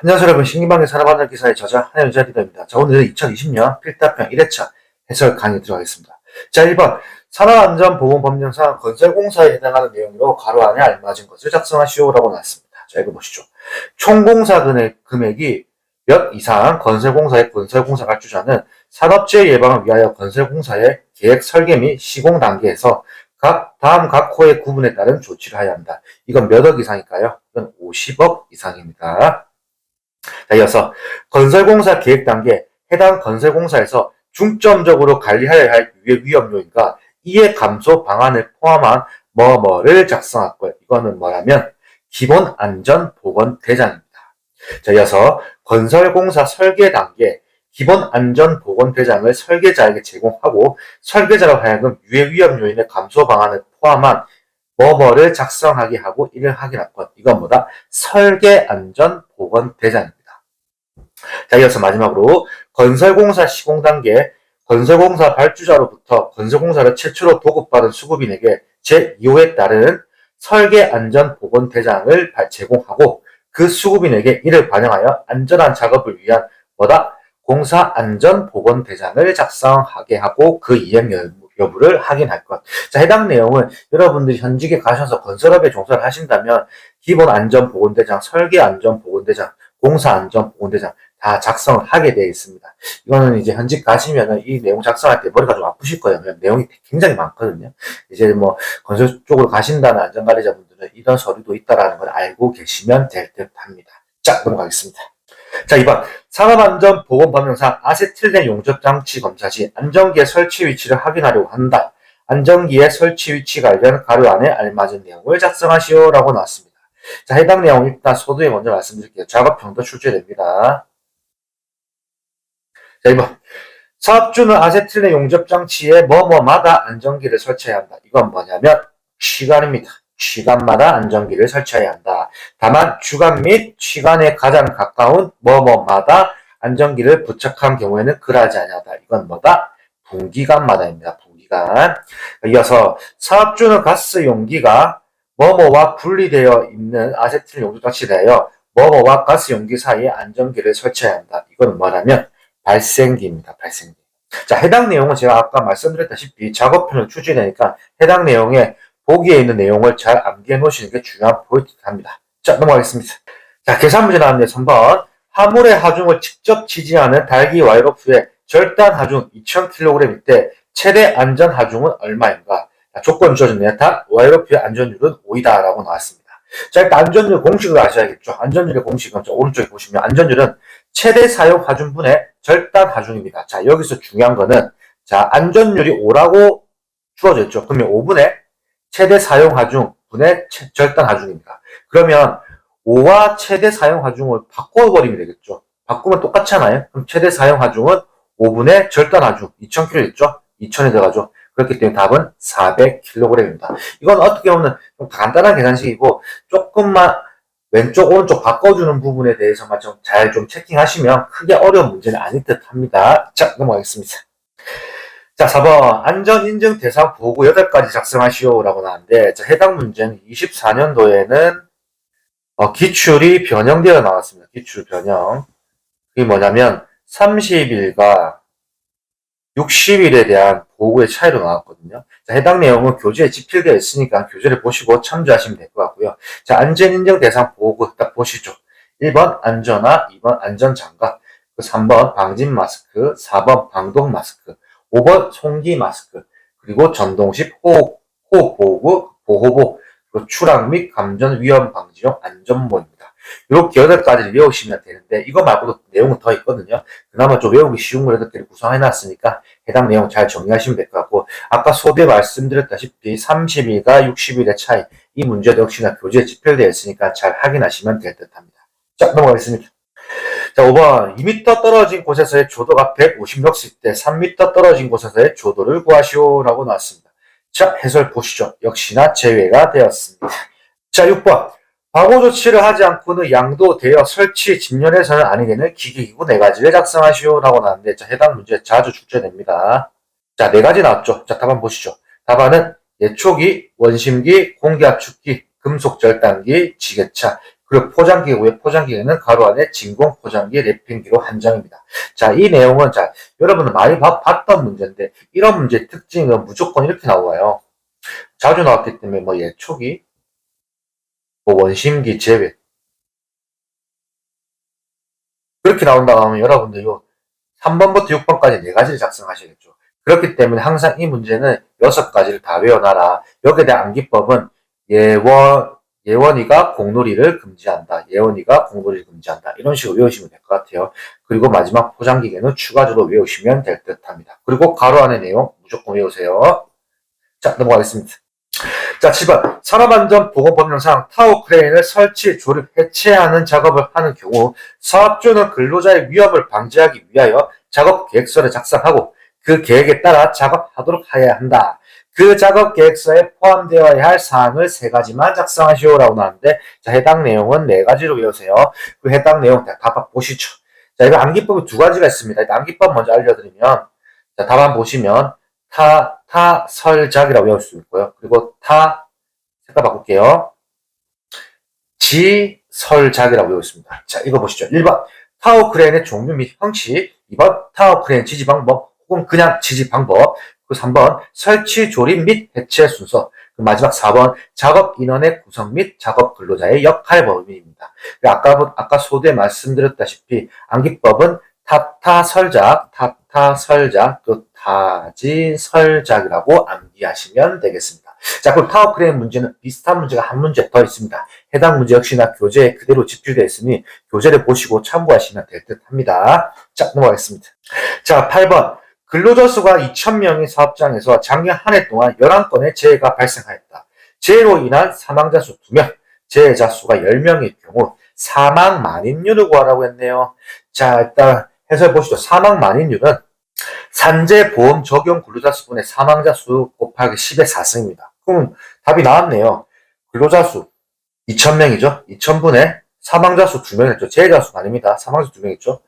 안녕하세요 여러분. 신기방의 산업안전 기사의 저자 한현자 리더입니다. 자, 오늘은 2020년 필답형 1회차 해설 강의 들어가겠습니다. 자, 1번 산업안전보건법령상 건설공사에 해당하는 내용으로 가로 안에 알맞은 것을 작성하시오라고 나왔습니다. 자, 이거 보시죠. 총공사 금액이 몇 이상 건설공사의 건설공사 발주자는 산업재해 예방을 위하여 건설공사의 계획 설계 및 시공 단계에서 다음 각 호의 구분에 따른 조치를 하여야 한다. 이건 몇 억 이상일까요? 이건 50억 이상입니다. 자, 이어서 건설공사 계획 단계, 해당 건설공사에서 중점적으로 관리하여야 할 위험 요인과 이해 감소 방안을 포함한 뭐뭐를 작성할 거예요. 이거는 뭐냐면 기본 안전 보건 대장입니다. 자, 이어서 건설공사 설계 단계 기본 안전 보건 대장을 설계자에게 제공하고 설계자로 하여금 유해 위험 요인의 감소 방안을 포함한 뭐뭐를 작성하게 하고 이를 확인할 것. 이건 뭐다? 설계 안전 보건 대장입니다. 자, 이어서 마지막으로 건설공사 시공 단계 건설공사 발주자로부터 건설공사를 최초로 도급받은 수급인에게 제2호에 따른 설계 안전 보건 대장을 제공하고 그 수급인에게 이를 반영하여 안전한 작업을 위한 뭐다? 공사 안전 보건 대장을 작성하게 하고 그 이행 여부를 확인할 것. 자, 해당 내용은 여러분들이 현직에 가셔서 건설업에 종사를 하신다면 기본 안전 보건 대장, 설계 안전 보건 대장, 공사 안전 보건 대장 다 작성을 하게 되어 있습니다. 이거는 이제 현직 가시면은 이 내용 작성할 때 머리가 좀 아프실 거예요. 내용이 굉장히 많거든요. 이제 뭐 건설 쪽으로 가신다는 안전관리자분들은 이런 서류도 있다라는 걸 알고 계시면 될 듯 합니다. 자, 넘어가겠습니다. 자, 2번 산업안전보건법령상 아세틸렌 용접장치 검사 시 안전기의 설치 위치를 확인하려고 한다. 안전기의 설치 위치 관련 가로 안에 알맞은 내용을 작성하시오라고 나왔습니다. 자, 해당 내용 일단 소두에 먼저 말씀드릴게요. 작업형도 출제됩니다. 자, 2번 사업주는 아세틸렌 용접장치에 뭐뭐마다 안전기를 설치해야 한다. 이건 뭐냐면 시간입니다. 시간마다 안전기를 설치해야 한다. 다만 주간 및 시간에 가장 가까운 뭐뭐마다 안전기를 부착한 경우에는 그러하지 아니하다. 이건 뭐다? 분기간마다입니다. 분기간. 이어서 사업주는 가스 용기가 뭐뭐와 분리되어 있는 아세틸 용접장치에 대하여 뭐뭐와 가스 용기 사이에 안전기를 설치해야 한다. 이건 뭐냐면 발생기입니다. 발생기. 자, 해당 내용은 제가 아까 말씀드렸다시피 작업편을 추진하니까 해당 내용에 보기에 있는 내용을 잘 암기해 놓으시는 게 중요한 포인트입니다. 자, 넘어가겠습니다. 자, 계산 문제 나왔네요. 3번. 화물의 하중을 직접 지지하는 달기 와이로프의 절단 하중 2000kg일 때 최대 안전 하중은 얼마인가? 자, 조건 주어졌네요. 답, 와이로프의 안전율은 5이다 라고 나왔습니다. 자, 일단 안전율 공식을 아셔야겠죠. 안전율의 공식은 저 오른쪽에 보시면 안전율은 최대 사용 하중분의 절단 하중입니다. 자, 여기서 중요한 거는 자, 안전율이 5라고 주어져 있죠. 그러면 5분의 최대 사용 하중 분의 절단 하중입니다. 그러면 5와 최대 사용 하중을 바꿔버리면 되겠죠. 바꾸면 똑같잖아요. 그럼 최대 사용 하중은 5분의 절단 하중 2000kg 있죠. 2000에 들어가죠. 그렇기 때문에 답은 400kg입니다. 이건 어떻게 보면 좀 간단한 계산식이고 조금만 왼쪽 오른쪽 바꿔주는 부분에 대해서만 좀 잘 체킹하시면 크게 어려운 문제는 아닐 듯 합니다. 자, 넘어가겠습니다. 자, 4번 안전인증 대상 보고 8가지 작성하시오라고 나왔는데 자, 해당 문제는 24년도에는 기출이 변형되어 나왔습니다. 기출 변형. 그게 뭐냐면 30일과 60일에 대한 보고의 차이로 나왔거든요. 자, 해당 내용은 교재에 집필되어 있으니까 교재를 보시고 참조하시면 될 것 같고요. 자, 안전인증 대상 보고 딱 보시죠. 1번 안전화, 2번 안전장갑, 3번 방진 마스크, 4번 방독 마스크, 5번 송기 마스크, 그리고 전동식 호흡 보호구, 보호복, 그리고 추락 및 감전 위험 방지용 안전모입니다. 이렇게 8가지를 외우시면 되는데 이거 말고도 내용은 더 있거든요. 그나마 좀 외우기 쉬운 걸 8개를 구성해놨으니까 해당 내용 잘 정리하시면 될 것 같고 아까 소개 말씀드렸다시피 30일과 60일의 차이 이 문제도 역시나 교재에 집필되어 있으니까 잘 확인하시면 될 듯합니다. 자, 넘어가겠습니다. 자, 5번 2m 떨어진 곳에서의 조도가 150럭스일 때 3m 떨어진 곳에서의 조도를 구하시오라고 나왔습니다. 자, 해설 보시죠. 역시나 제외가 되었습니다. 자, 6번 방호 조치를 하지 않고는 양도되어 설치 진열해서는 아니 되는 기기기구 4가지를 작성하시오라고 나왔는데 자, 해당 문제 자주 출제됩니다. 자, 4가지 나왔죠. 자, 답안 보시죠. 답안은 예초기, 원심기, 공기압축기, 금속 절단기, 지게차, 그리고 포장기고요. 포장기는 가로 안에 진공 포장기 랩핑기로 한정입니다. 자, 이 내용은 자, 여러분은 많이 봤던 문제인데 이런 문제의 특징은 무조건 이렇게 나와요. 자주 나왔기 때문에 뭐 예초기, 뭐 원심기 제외 그렇게 나온다고 하면 여러분들 요 3번부터 6번까지 4가지를 작성하시겠죠. 그렇기 때문에 항상 이 문제는 6가지를 다 외워놔라. 여기에 대한 암기법은 예원이가 공놀이를 금지한다. 예원이가 공놀이를 금지한다. 이런 식으로 외우시면 될 것 같아요. 그리고 마지막 포장기계는 추가적으로 외우시면 될 듯 합니다. 그리고 가로 안의 내용 무조건 외우세요. 자, 넘어가겠습니다. 자, 7번. 산업안전보건법령상 타워 크레인을 설치, 조립, 해체하는 작업을 하는 경우 사업주는 근로자의 위험을 방지하기 위하여 작업 계획서를 작성하고 그 계획에 따라 작업하도록 하여야 한다. 그 작업 계획서에 포함되어야 할 사항을 3가지만 작성하시오라고 나왔는데, 자, 해당 내용은 4가지로 외우세요. 그 해당 내용 답안 보시죠. 자, 이거 암기법이 2가지가 있습니다. 암기법 먼저 알려드리면, 자, 답안 보시면 타설작이라고 외울 수 있고요. 그리고 색깔 바꿀게요. 지설작이라고 외우고 있습니다. 자, 이거 보시죠. 1번, 타워 크레인의 종류 및 형식. 2번, 타워 크레인 지지 방법, 혹은 그냥 지지 방법. 그리고 3번, 설치, 조립 및 해체 순서. 마지막 4번, 작업 인원의 구성 및 작업 근로자의 역할 범위입니다. 아까 소두에 말씀드렸다시피, 암기법은 타타설작, 또 타지설작이라고 암기하시면 되겠습니다. 자, 그럼 타워 크레인 문제는 비슷한 문제가 한 문제 더 있습니다. 해당 문제 역시나 교재에 그대로 집필되어 있으니 교재를 보시고 참고하시면 될 듯 합니다. 자, 넘어가겠습니다. 자, 8번. 근로자 수가 2,000명의 사업장에서 작년 한 해 동안 11건의 재해가 발생하였다. 재해로 인한 사망자 수 2명, 재해자 수가 10명일 경우 사망 만인율을 구하라고 했네요. 자, 일단 해설 보시죠. 사망 만인율은 산재보험 적용 근로자 수분의 사망자 수 곱하기 10의 4승입니다. 그럼 답이 나왔네요. 근로자 수 2,000명이죠. 2,000분의 사망자 수 2명이었죠. 재해자 수가 아닙니다. 사망자 수 2명이었죠.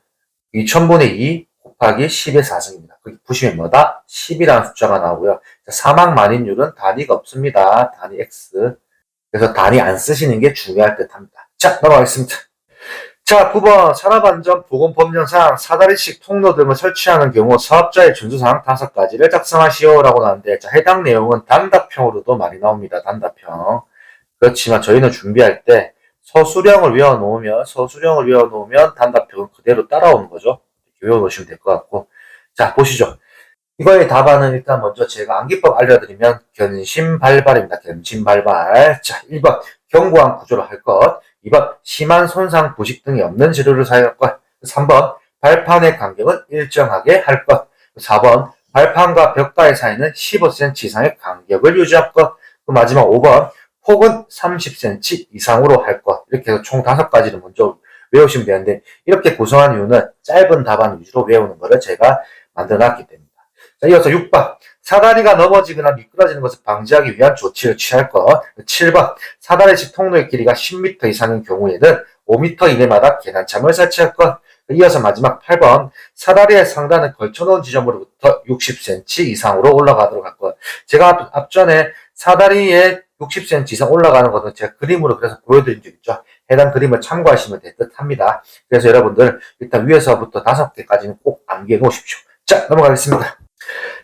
2,000분의 2 곱하기 10의 4승입니다. 거기 보시면 뭐다? 10이라는 숫자가 나오고요. 사망 만인율은 단위가 없습니다. 단위 X. 그래서 단위 안 쓰시는 게 중요할 듯 합니다. 자, 넘어가겠습니다. 자, 9번 산업안전보건법령상 사다리식 통로 등을 설치하는 경우 사업자의 준수사항 5가지를 작성하시오라고 나왔는데, 자, 해당 내용은 단답형으로도 많이 나옵니다. 단답형. 그렇지만 저희는 준비할 때 서술형을 외워놓으면 단답형은 그대로 따라오는 거죠. 외워놓으시면 될 것 같고. 자, 보시죠. 이거의 답안은 일단 먼저 제가 암기법 알려드리면 견심발발입니다. 견심발발. 자, 1번 견고한 구조로 할 것. 2번 심한 손상 부식 등이 없는 재료를 사용할 것. 3번 발판의 간격은 일정하게 할 것. 4번 발판과 벽가의 사이는 15cm 이상의 간격을 유지할 것. 마지막 5번 폭은 30cm 이상으로 할 것. 이렇게 해서 총 5가지를 먼저 외우시면 되는데, 이렇게 구성한 이유는 짧은 답안 위주로 외우는 것을 제가 만들어놨기 때문입니다. 자, 이어서 6번. 사다리가 넘어지거나 미끄러지는 것을 방지하기 위한 조치를 취할 것. 7번. 사다리식 통로의 길이가 10m 이상인 경우에는 5m 이내마다 계단참을 설치할 것. 이어서 마지막 8번. 사다리의 상단을 걸쳐놓은 지점으로부터 60cm 이상으로 올라가도록 할 것. 제가 앞전에 사다리에 60cm 이상 올라가는 것은 제가 그림으로 그래서 보여드린 적 있죠. 해당 그림을 참고하시면 될 듯 합니다. 그래서 여러분들 일단 위에서부터 5개까지는 꼭 암기해 놓으십시오. 자, 넘어가겠습니다.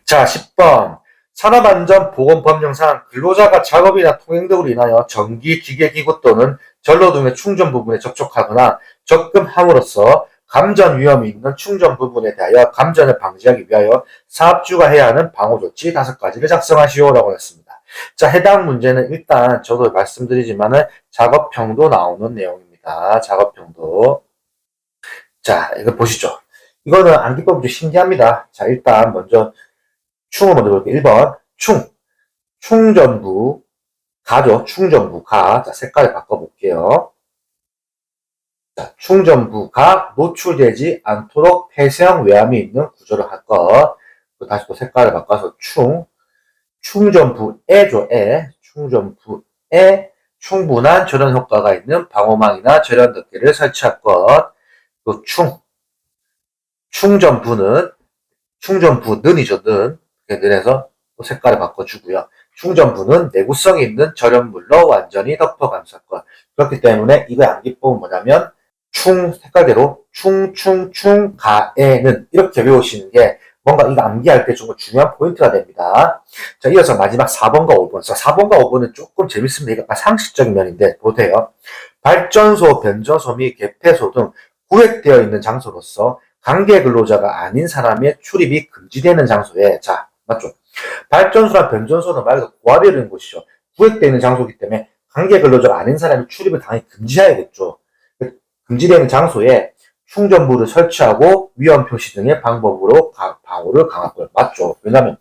자, 10번. 산업안전보건법령상 근로자가 작업이나 통행 등으로 인하여 전기, 기계, 기구 또는 전로 등의 충전 부분에 접촉하거나 접근함으로써 감전 위험이 있는 충전 부분에 대하여 감전을 방지하기 위하여 사업주가 해야 하는 방호조치 5가지를 작성하시오라고 했습니다. 자, 해당 문제는 일단 저도 말씀드리지만은 작업형도 나오는 내용입니다. 작업형도. 자, 이거 보시죠. 이거는 암기법이 좀 신기합니다. 자, 일단 먼저 충을 먼저 볼게요. 1번 충전부 가죠. 충전부 가. 자, 색깔을 바꿔볼게요. 자, 충전부가 노출되지 않도록 폐쇄형 외암이 있는 구조를 할 것. 다시 또 색깔을 바꿔서 충전부에죠. 충전부에 충분한 절연 효과가 있는 방호망이나 절연 덮개를 설치할 것. 또 충전부는이죠. 는. 그래서 또 색깔을 바꿔주고요. 충전부는 내구성이 있는 절연물로 완전히 덮어 감쌌건. 그렇기 때문에 이거 암기법은 뭐냐면 색깔대로 가에는 이렇게 외우시는 게 뭔가 이거 암기할 때 정말 중요한 포인트가 됩니다. 자, 이어서 마지막 4번과 5번. 자, 4번과 5번은 조금 재밌습니다. 이거 상식적인 면인데 보세요. 발전소, 변전소 및 개폐소 등 구획되어 있는 장소로서 관계 근로자가 아닌 사람의 출입이 금지되는 장소에, 자, 맞죠? 발전소나 변전소는 말 그대로 고압이 이르는 곳이죠. 구획되어 있는 장소이기 때문에 관계 근로자가 아닌 사람이 출입을 당연히 금지해야겠죠. 금지되는 장소에 충전부를 설치하고 위험 표시 등의 방법으로 방호를 강화할 맞죠. 왜냐하면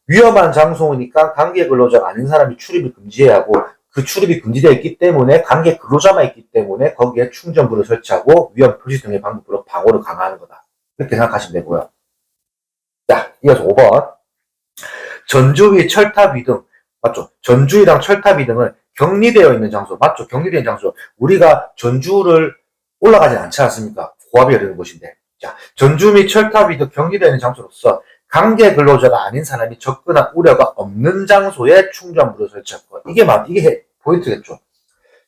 위험한 장소니까 관계 근로자가 아닌 사람이 출입을 금지해야 하고 그 출입이 금지되어 있기 때문에 관계 근로자만 있기 때문에 거기에 충전부를 설치하고 위험 표시 등의 방법으로 방호를 강화하는 거다. 이렇게 생각하시면 되고요. 자, 이어서 5번. 전주위, 철탑위 등 맞죠? 전주위랑 철탑위 등은 격리되어 있는 장소 맞죠? 격리된 장소. 우리가 전주를 올라가진 않지 않습니까? 고압이 이르는 곳인데. 자, 전주 및 철탑이 더 격리되어 있는 장소로서 관계 근로자가 아닌 사람이 접근할 우려가 없는 장소에 충전부를 설치할 것. 이게 포인트겠죠.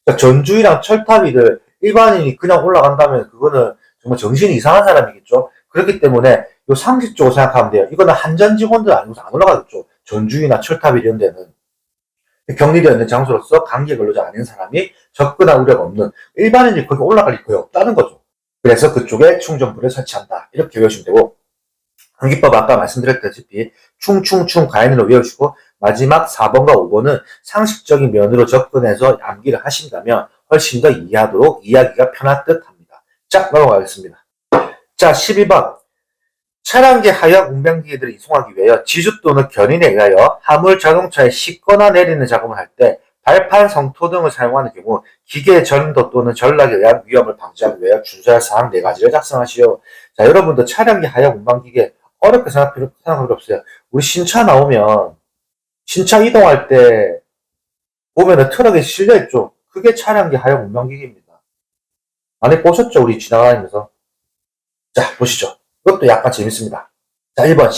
자, 전주이랑 철탑이를 일반인이 그냥 올라간다면 그거는 정말 정신이 이상한 사람이겠죠. 그렇기 때문에 요 상식적으로 생각하면 돼요. 이거는 한전 직원들 아니고서 안 올라가겠죠. 전주이나 철탑이 이런 데는. 격리되어 있는 장소로서 관계 근로자 아닌 사람이 접근할 우려가 없는 일반인이 거기 올라갈 거의 없다는 거죠. 그래서 그쪽에 충전부를 설치한다. 이렇게 외우시면 되고 암기법 아까 말씀드렸다시피 가인으로 외우시고 마지막 4번과 5번은 상식적인 면으로 접근해서 암기를 하신다면 훨씬 더 이해하도록 이해하기가 편할 듯 합니다. 자, 넘어가겠습니다. 자, 12번. 차량계 하역 운반기계들을 이송하기 위하여 지주 또는 견인에 의하여 화물 자동차에 싣거나 내리는 작업을 할 때 발판, 성토 등을 사용하는 경우 기계의 전도 또는 전락에 의한 위험을 방지하기 위하여 준수할 사항 4가지를 작성하시오. 자, 여러분도 차량계 하역 운반기계 어렵게 생각할 필요 없어요. 우리 신차 나오면 신차 이동할 때 보면은 트럭에 실려있죠. 그게 차량계 하역 운반기계입니다. 안에 보셨죠? 우리 지나가면서. 자, 보시죠. 이것도 약간 재밌습니다. 자, 1번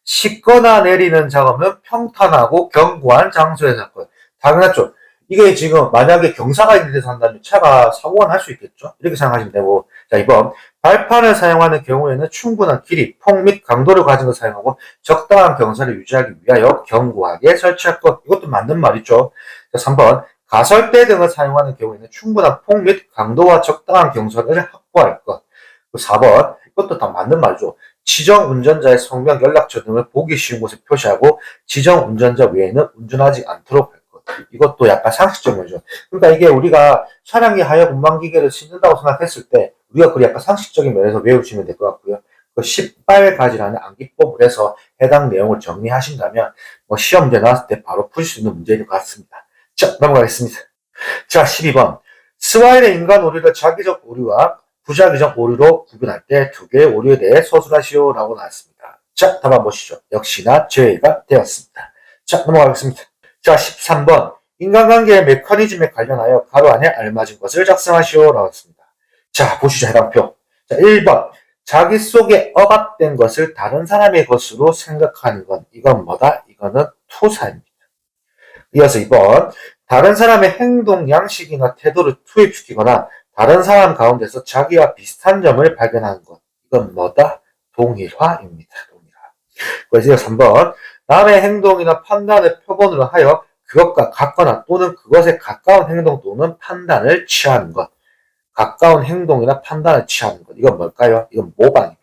싣거나 내리는 작업은 평탄하고 견고한 장소에서 할 것. 당연하죠. 이게 지금 만약에 경사가 있는 데서 한다면 차가 사고가 날 수 있겠죠. 이렇게 생각하시면 되고. 자, 2번 발판을 사용하는 경우에는 충분한 길이, 폭 및 강도를 가진 것을 사용하고 적당한 경사를 유지하기 위하여 견고하게 설치할 것. 이것도 맞는 말이죠. 자, 3번 가설대 등을 사용하는 경우에는 충분한 폭 및 강도와 적당한 경사를 확보할 것. 4번 이것도 다 맞는 말이죠. 지정 운전자의 성명, 연락처 등을 보기 쉬운 곳에 표시하고 지정 운전자 외에는 운전하지 않도록 할 것. 이것도 약간 상식적이죠. 그러니까 이게 우리가 차량이 하역 운반기계를 싣는다고 생각했을 때 우리가 그 약간 상식적인 면에서 외우시면 될 것 같고요. 그 18가지라는 암기법을 해서 해당 내용을 정리하신다면 뭐 시험 문제 나왔을 때 바로 풀 수 있는 문제일 것 같습니다. 자, 넘어가겠습니다. 자, 12번. 스와일의 인간 오류를 자기적 오류와 부자기적 오류로 구분할 때 두 개의 오류에 대해 서술하시오 라고 나왔습니다. 자, 답 한번 보시죠. 역시나 제외가 되었습니다. 자, 넘어가겠습니다. 자, 13번. 인간관계의 메커니즘에 관련하여 가로 안에 알맞은 것을 작성하시오 라고 했습니다. 자, 보시죠. 해당표. 자, 1번. 자기 속에 억압된 것을 다른 사람의 것으로 생각하는 건 이건 뭐다? 이거는 투사입니다. 이어서 2번. 다른 사람의 행동 양식이나 태도를 투입시키거나 다른 사람 가운데서 자기와 비슷한 점을 발견하는 것. 이건 뭐다? 동일화입니다. 동일화. 그래서 3번. 남의 행동이나 판단을 표본으로 하여 그것과 같거나 또는 그것에 가까운 행동 또는 판단을 취하는 것. 가까운 행동이나 판단을 취하는 것. 이건 뭘까요? 이건 모방입니다.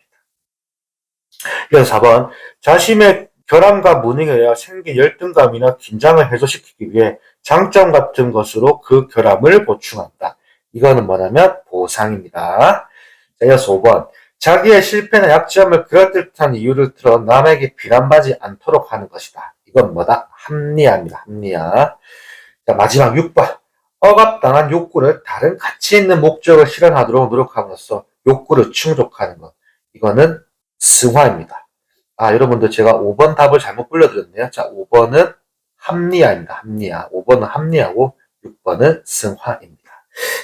그래서 4번. 자신의 결함과 무능에 의해 생긴 열등감이나 긴장을 해소시키기 위해 장점 같은 것으로 그 결함을 보충한다. 이거는 뭐냐면 보상입니다. 자, 이어서 5번. 자기의 실패나 약점을 그럴듯한 이유를 들어 남에게 비난받지 않도록 하는 것이다. 이건 뭐다? 합리화입니다. 합리화. 자, 마지막 6번. 억압당한 욕구를 다른 가치 있는 목적을 실현하도록 노력함으로써 욕구를 충족하는 것. 이거는 승화입니다. 아, 여러분들 제가 5번 답을 잘못 불러드렸네요. 자, 5번은 합리화입니다. 합리화. 5번은 합리화고 6번은 승화입니다.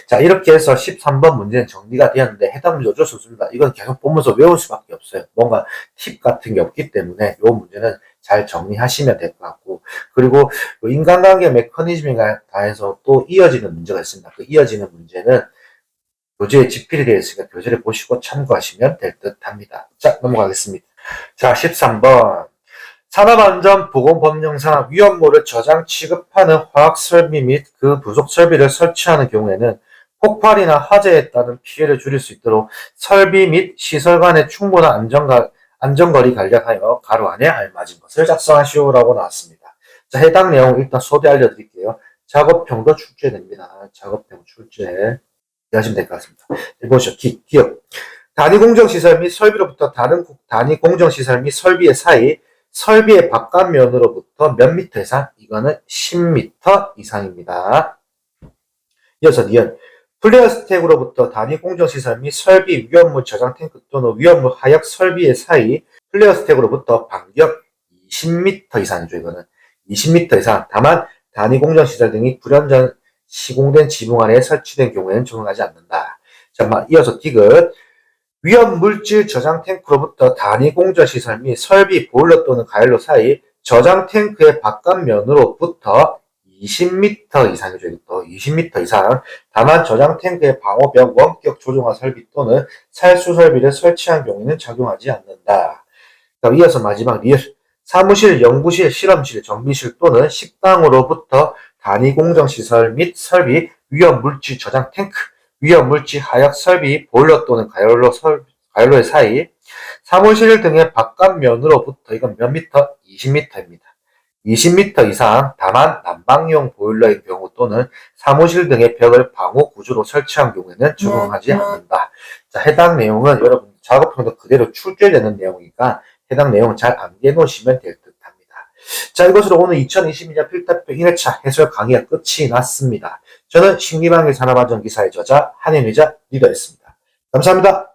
자, 이렇게 해서 13번 문제는 정리가 되었는데 해당 문제 어쩔 수 없습니다. 이건 계속 보면서 외울 수밖에 없어요. 뭔가 팁 같은 게 없기 때문에 이 문제는 잘 정리하시면 될 것 같고 그리고 그 인간관계 메커니즘에 대해서 또 이어지는 문제가 있습니다. 그 이어지는 문제는 교재에 집필이 되어 있으니까 교재를 보시고 참고하시면 될 듯 합니다. 자, 넘어가겠습니다. 자, 13번. 산업안전보건법령상 위험물을 저장 취급하는 화학설비 및 그 부속 설비를 설치하는 경우에는 폭발이나 화재에 따른 피해를 줄일 수 있도록 설비 및 시설 간의 충분한 안전거리 간략하여 가로 안에 알맞은 것을 작성하시오라고 나왔습니다. 자, 해당 내용 일단 소개 알려드릴게요. 작업평도 출제됩니다. 작업평 출제. 이해하시면 될 것 같습니다. 보시죠. 기억. 단위공정시설 및 설비로부터 다른 단위공정시설 및 설비의 사이, 설비의 바깥면으로부터 몇 미터 이상? 이거는 10m 이상입니다. 이어서 니은. 플레어 스택으로부터 단위공정시설 및 설비 위험물 저장 탱크 또는 위험물 하역 설비의 사이, 플레어 스택으로부터 반경 20m 이상이죠. 이거는 20m 이상. 다만 단위공정시설 등이 불완전 시공된 지붕 안에 설치된 경우에는 적용하지 않는다. 자, 이어서 디귿. 위험물질 저장 탱크로부터 단위 공정시설 및 설비 보일러 또는 가열로 사이 저장 탱크의 바깥면으로부터 20m 이상이죠. 또 20m 이상. 다만 저장 탱크의 방호벽 원격 조종화 설비 또는 살수 설비를 설치한 경우에는 적용하지 않는다. 이어서 마지막 리을. 사무실, 연구실, 실험실, 정비실 또는 식당으로부터 단위 공정시설 및 설비, 위험물질 저장 탱크, 위험물질 하역 설비, 보일러 또는 가열로의 사이, 사무실 등의 바깥면으로부터 이건 몇 미터? 20m입니다. 20m 이상, 다만 난방용 보일러의 경우 또는 사무실 등의 벽을 방호 구조로 설치한 경우에는 적용하지 않는다. 자, 해당 내용은 여러분 작업평도 그대로 출제되는 내용이니까 해당 내용 잘 암기해 놓으시면 될 듯 합니다. 자, 이것으로 오늘 2022년 필답표 1회차 해설 강의가 끝이 났습니다. 저는 신기방의 산업안전기사의 저자 한현의자 리더였습니다. 감사합니다.